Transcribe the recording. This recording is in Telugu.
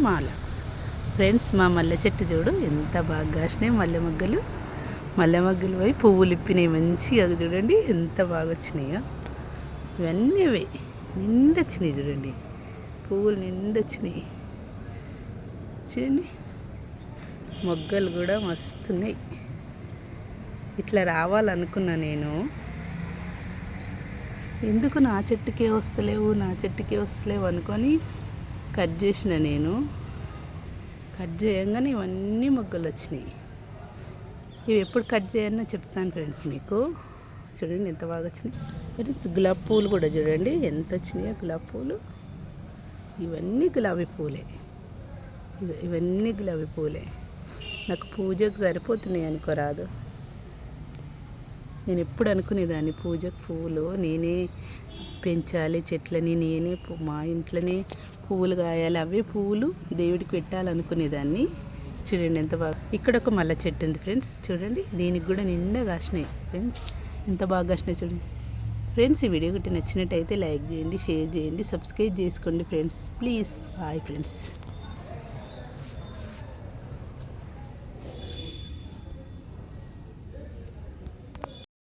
మాలాక్స్. ఫ్రెండ్స్, మా మల్లె చెట్టు చూడు ఎంత బాగా కాసినాయి మల్లె మొగ్గలు పోయి పువ్వులు ఇప్పినాయి మంచిగా. చూడండి ఎంత బాగా వచ్చినాయో. ఇవన్నీ అవి నిండా వచ్చినాయి చూడండి, పువ్వులు నిండా వచ్చినాయి చూడండి. మొగ్గలు కూడా మస్తున్నాయి. ఇట్లా రావాలనుకున్నా నేను. ఎందుకు నా చెట్టుకే వస్తలేవు అనుకొని కట్ చేసిన. నేను కట్ చేయంగానే ఇవన్నీ మొగ్గలు వచ్చినాయి. ఇవి ఎప్పుడు కట్ చేయనో చెప్తాను ఫ్రెండ్స్ మీకు. చూడండి ఎంత బాగా వచ్చినాయి ఫ్రెండ్స్. గులాబీ పూలు కూడా చూడండి ఎంత వచ్చినాయో. గులాబీ పూలు ఇవన్నీ గులాబీ పూలే. నాకు పూజకు సరిపోతున్నాయి అనుకోరాదు. నేను ఎప్పుడు అనుకునేదాన్ని పూజకు పువ్వులు నేనే పెంచాలి, చెట్లని నేనే మా ఇంట్లోనే పువ్వులు కాయాలి, అవే పువ్వులు దేవుడికి పెట్టాలనుకునేదాన్ని. చూడండి ఎంత బాగా. ఇక్కడ ఒక మల్లె చెట్టు ఉంది ఫ్రెండ్స్, చూడండి దీనికి కూడా నిండా కాసినాయి ఫ్రెండ్స్. ఎంత బాగా కాసినాయి చూడండి ఫ్రెండ్స్. ఈ వీడియో ఒకటి నచ్చినట్టయితే లైక్ చేయండి, షేర్ చేయండి, సబ్స్క్రైబ్ చేసుకోండి ఫ్రెండ్స్ ప్లీజ్. Bye friends.